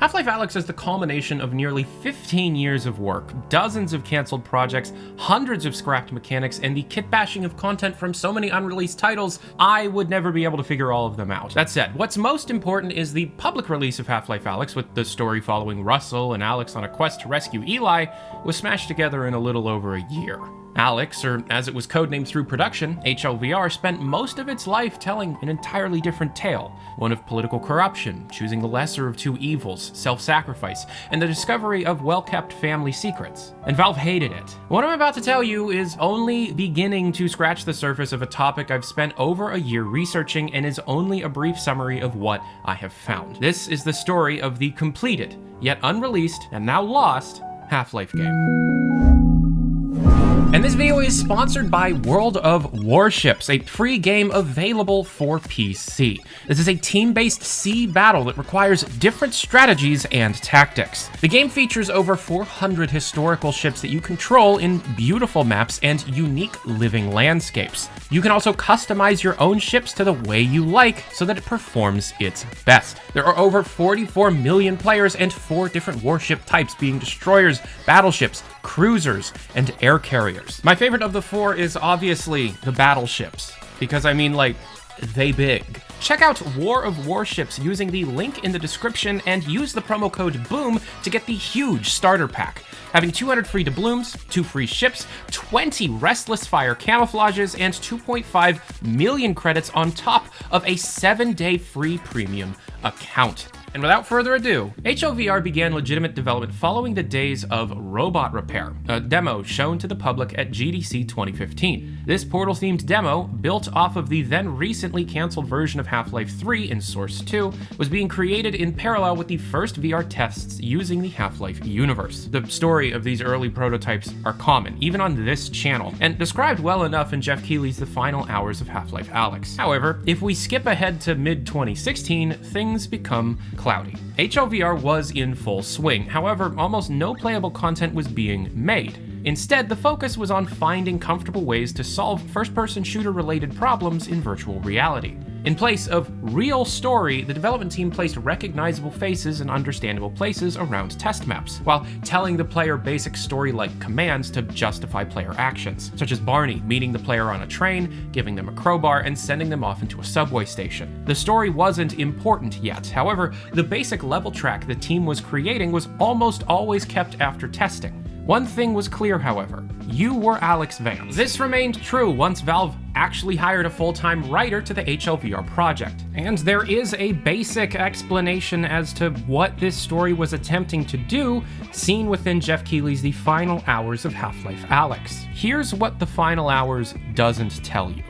Half-Life Alyx is the culmination of nearly 15 years of work, dozens of cancelled projects, hundreds of scrapped mechanics, and the kit-bashing of content from so many unreleased titles, I would never be able to figure all of them out. That said, what's most important is the public release of Half-Life Alyx, with the story following Russell and Alex on a quest to rescue Eli, was smashed together in a little over a year. Alyx, or as it was codenamed through production, HLVR, spent most of its life telling an entirely different tale, one of political corruption, choosing the lesser of two evils, self-sacrifice, and the discovery of well-kept family secrets. And Valve hated it. What I'm about to tell you is only beginning to scratch the surface of a topic I've spent over a year researching and is only a brief summary of what I have found. This is the story of the completed, yet unreleased, and now lost, Half-Life game. And this video is sponsored by World of Warships, a free game available for PC. This is a team-based sea battle that requires different strategies and tactics. The game features over 400 historical ships that you control in beautiful maps and unique living landscapes. You can also customize your own ships to the way you like so that it performs its best. There are over 44 million players and 4 different warship types, being destroyers, battleships, cruisers, and air carriers. My favorite of the 4 is obviously the battleships, because I mean, like, they big. Check out War of Warships using the link in the description and use the promo code BOOM to get the huge starter pack, having 200 free doubloons, 2 free ships, 20 Restless Fire Camouflages, and 2.5 million credits on top of a 7-day free premium account. And without further ado, HLVR began legitimate development following the days of Robot Repair, a demo shown to the public at GDC 2015. This Portal-themed demo, built off of the then recently cancelled version of Half-Life 3 in Source 2, was being created in parallel with the first VR tests using the Half-Life universe. The story of these early prototypes are common, even on this channel, and described well enough in Jeff Keighley's The Final Hours of Half-Life Alyx. However, if we skip ahead to mid-2016, things become cloudy. HLVR was in full swing, however, almost no playable content was being made. Instead, the focus was on finding comfortable ways to solve first-person shooter-related problems in virtual reality. In place of real story, the development team placed recognizable faces in understandable places around test maps, while telling the player basic story-like commands to justify player actions, such as Barney meeting the player on a train, giving them a crowbar, and sending them off into a subway station. The story wasn't important yet, however, the basic level track the team was creating was almost always kept after testing. One thing was clear, however: you were Alex Vance. This remained true once Valve actually hired a full-time writer to the HLVR project. And there is a basic explanation as to what this story was attempting to do, seen within Jeff Keighley's The Final Hours of Half-Life Alyx. Here's what The Final Hours doesn't tell you.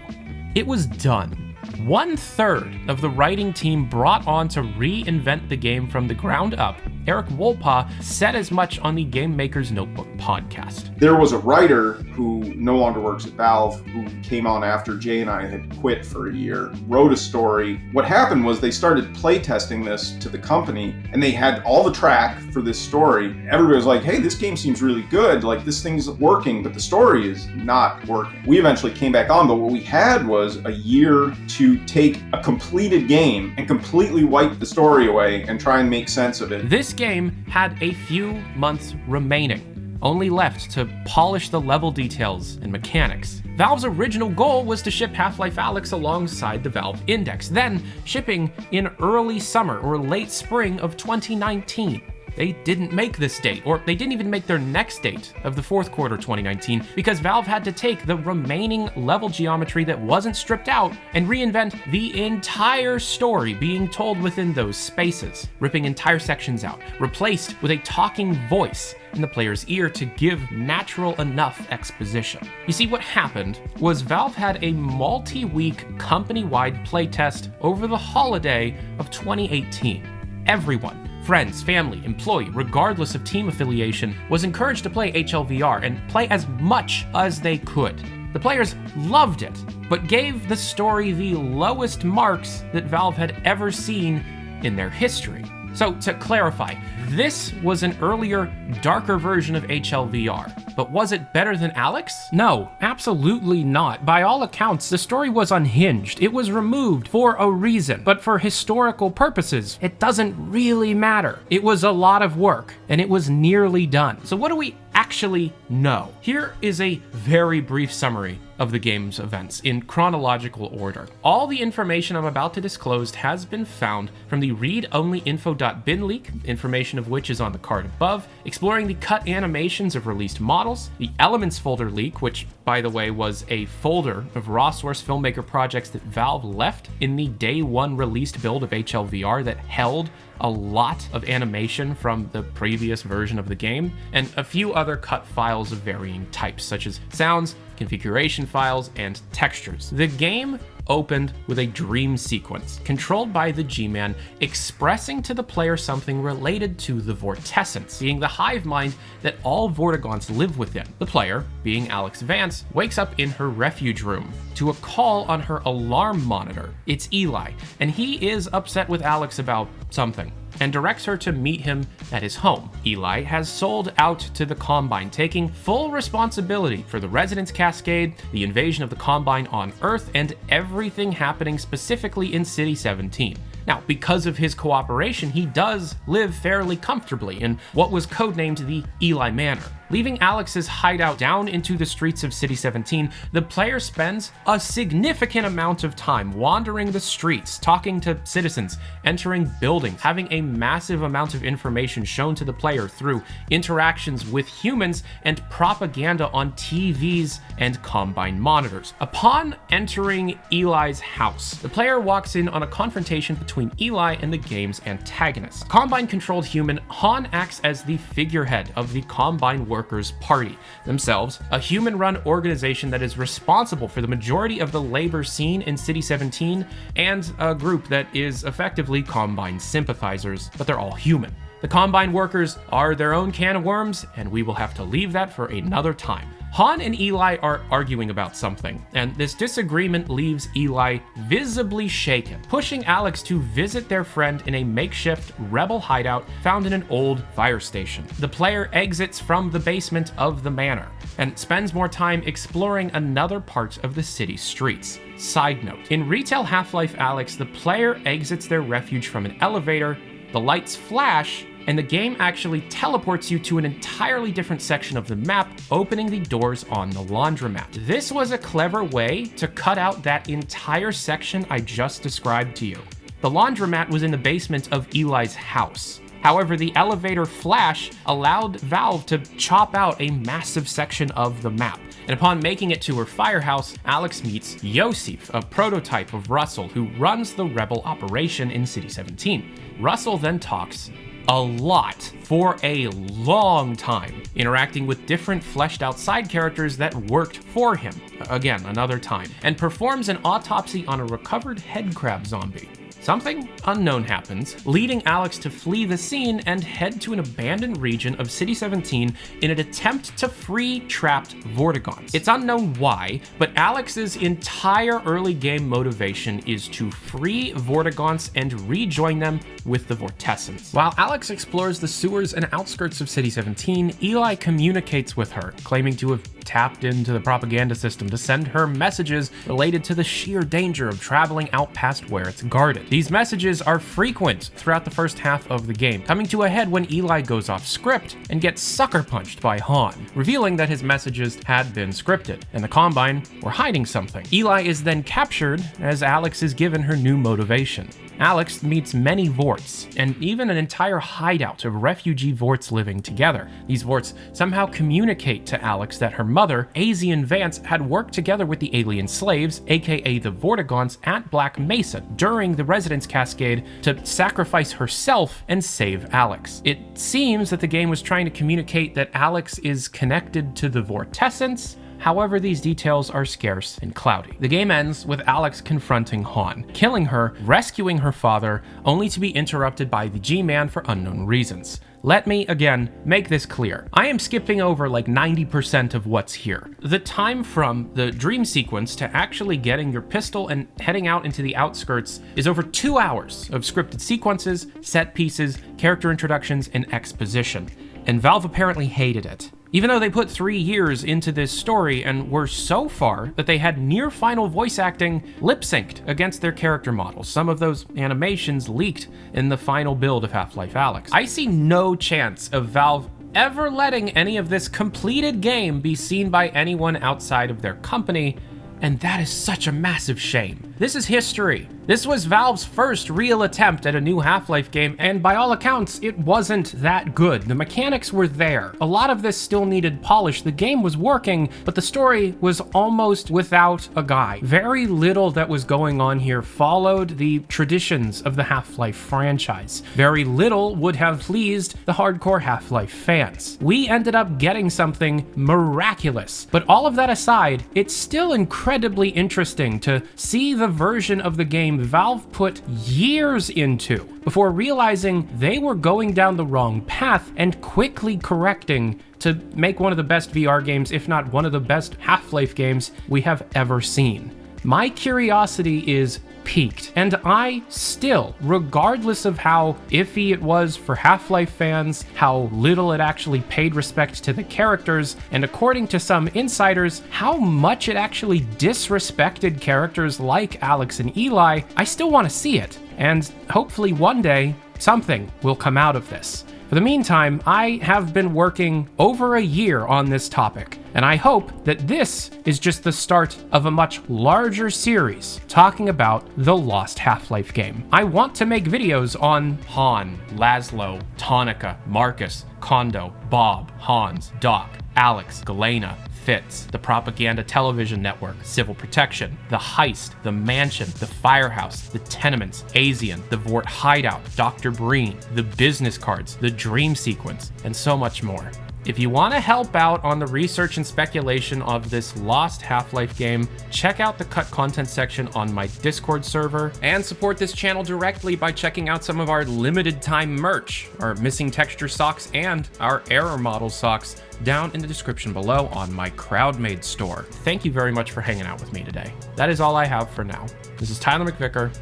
It was done. 1/3 of the writing team brought on to reinvent the game from the ground up, Eric Wolpa, said as much on the Game Maker's Notebook podcast. There was a writer who no longer works at Valve, who came on after Jay and I had quit for a year, wrote a story. What happened was they started playtesting this to the company, and they had all the track for this story. Everybody was like, hey, this game seems really good, like this thing's working, but the story is not working. We eventually came back on, but what we had was a year to take a completed game and completely wipe the story away and try and make sense of it. This game had a few months remaining, only left to polish the level details and mechanics. Valve's original goal was to ship Half-Life Alyx alongside the Valve Index, then shipping in early summer or late spring of 2019. They didn't make this date, or they didn't even make their next date of the fourth quarter 2019, because Valve had to take the remaining level geometry that wasn't stripped out and reinvent the entire story being told within those spaces, ripping entire sections out, replaced with a talking voice in the player's ear to give natural enough exposition. You see, what happened was Valve had a multi-week company-wide playtest over the holiday of 2018. Everyone, friends, family, employee, regardless of team affiliation, was encouraged to play HLVR and play as much as they could. The players loved it, but gave the story the lowest marks that Valve had ever seen in their history. So to clarify, this was an earlier, darker version of HLVR. But was it better than Alyx? No, absolutely not. By all accounts, the story was unhinged. It was removed for a reason, but for historical purposes, it doesn't really matter. It was a lot of work, and it was nearly done. So what do we actually know? Here is a very brief summary of the game's events in chronological order. All the information I'm about to disclose has been found from the read-only info.bin leak, information of which is on the card above, exploring the cut animations of released models, the Elements folder leak, which, by the way, was a folder of raw source filmmaker projects that Valve left in the day one released build of HLVR that held a lot of animation from the previous version of the game, and a few other cut files of varying types, such as sounds, configuration files, and textures. The game opened with a dream sequence, controlled by the G-Man, expressing to the player something related to the vortessence, being the hive mind that all Vortigaunts live within. The player, being Alyx Vance, wakes up in her refuge room to a call on her alarm monitor. It's Eli, and he is upset with Alyx about something, and directs her to meet him at his home. Eli has sold out to the Combine, taking full responsibility for the Resonance Cascade, the invasion of the Combine on Earth, and everything happening specifically in City 17. Now, because of his cooperation, he does live fairly comfortably in what was codenamed the Eli Manor. Leaving Alyx's hideout down into the streets of City 17, the player spends a significant amount of time wandering the streets, talking to citizens, entering buildings, having a massive amount of information shown to the player through interactions with humans and propaganda on TVs and Combine monitors. Upon entering Eli's house, the player walks in on a confrontation between Eli and the game's antagonist. Combine-controlled human, Han acts as the figurehead of the Combine Workers' Party, themselves a human-run organization that is responsible for the majority of the labor scene in City 17, and a group that is effectively Combine sympathizers, but they're all human. The Combine workers are their own can of worms, and we will have to leave that for another time. Han and Eli are arguing about something, and this disagreement leaves Eli visibly shaken, pushing Alyx to visit their friend in a makeshift rebel hideout found in an old fire station. The player exits from the basement of the manor and spends more time exploring another part of the city streets. Side note, in retail Half-Life Alyx, the player exits their refuge from an elevator, the lights flash, and the game actually teleports you to an entirely different section of the map, opening the doors on the laundromat. This was a clever way to cut out that entire section I just described to you. The laundromat was in the basement of Eli's house. However, the elevator flash allowed Valve to chop out a massive section of the map. And upon making it to her firehouse, Alyx meets Yosef, a prototype of Russell, who runs the rebel operation in City 17. Russell then talks a lot for a long time, interacting with different fleshed out side characters that worked for him, again, another time, and performs an autopsy on a recovered headcrab zombie. Something unknown happens, leading Alyx to flee the scene and head to an abandoned region of City 17 in an attempt to free trapped Vortigaunts. It's unknown why, but Alyx's entire early game motivation is to free Vortigaunts and rejoin them with the Vortessence. While Alyx explores the sewers and outskirts of City 17, Eli communicates with her, claiming to have tapped into the propaganda system to send her messages related to the sheer danger of traveling out past where it's guarded. These messages are frequent throughout the first half of the game, coming to a head when Eli goes off script and gets sucker punched by Han, revealing that his messages had been scripted, and the Combine were hiding something. Eli is then captured as Alyx is given her new motivation. Alyx meets many Vorts, and even an entire hideout of refugee Vorts living together. These Vorts somehow communicate to Alyx that her mother, Azian Vance, had worked together with the alien slaves, aka the Vortigaunts, at Black Mesa during the Resonance Cascade to sacrifice herself and save Alyx. It seems that the game was trying to communicate that Alyx is connected to the Vortessence. However, these details are scarce and cloudy. The game ends with Alyx confronting Han, killing her, rescuing her father, only to be interrupted by the G-Man for unknown reasons. Let me, again, make this clear. I am skipping over like 90% of what's here. The time from the dream sequence to actually getting your pistol and heading out into the outskirts is over 2 hours of scripted sequences, set pieces, character introductions, and exposition. And Valve apparently hated it. Even though they put 3 years into this story and were so far that they had near final voice acting lip-synced against their character models. Some of those animations leaked in the final build of Half-Life Alyx. I see no chance of Valve ever letting any of this completed game be seen by anyone outside of their company, and that is such a massive shame. This is history. This was Valve's first real attempt at a new Half-Life game, and by all accounts, it wasn't that good. The mechanics were there. A lot of this still needed polish. The game was working, but the story was almost without a guide. Very little that was going on here followed the traditions of the Half-Life franchise. Very little would have pleased the hardcore Half-Life fans. We ended up getting something miraculous, but all of that aside, it's still incredibly interesting to see the version of the game Valve put years into before realizing they were going down the wrong path and quickly correcting to make one of the best VR games, if not one of the best Half-Life games we have ever seen. My curiosity is piqued, and I still, regardless of how iffy it was for Half-Life fans, how little it actually paid respect to the characters, and according to some insiders, how much it actually disrespected characters like Alyx and Eli, I still want to see it. And hopefully one day, something will come out of this. For the meantime, I have been working over a year on this topic, and I hope that this is just the start of a much larger series talking about the lost Half-Life game. I want to make videos on Han, Laszlo, Tonica, Marcus, Kondo, Bob, Hans, Doc, Alyx, Galena, Fitz, the Propaganda Television Network, Civil Protection, the Heist, the Mansion, the Firehouse, the Tenements, Asian, the Vort Hideout, Dr. Breen, the Business Cards, the Dream Sequence, and so much more. If you want to help out on the research and speculation of this lost Half-Life game, check out the cut content section on my Discord server, and support this channel directly by checking out some of our limited time merch, our missing texture socks and our error model socks down in the description below on my crowd-made store. Thank you very much for hanging out with me today. That is all I have for now. This is Tyler McVicker,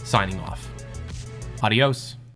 signing off. Adios.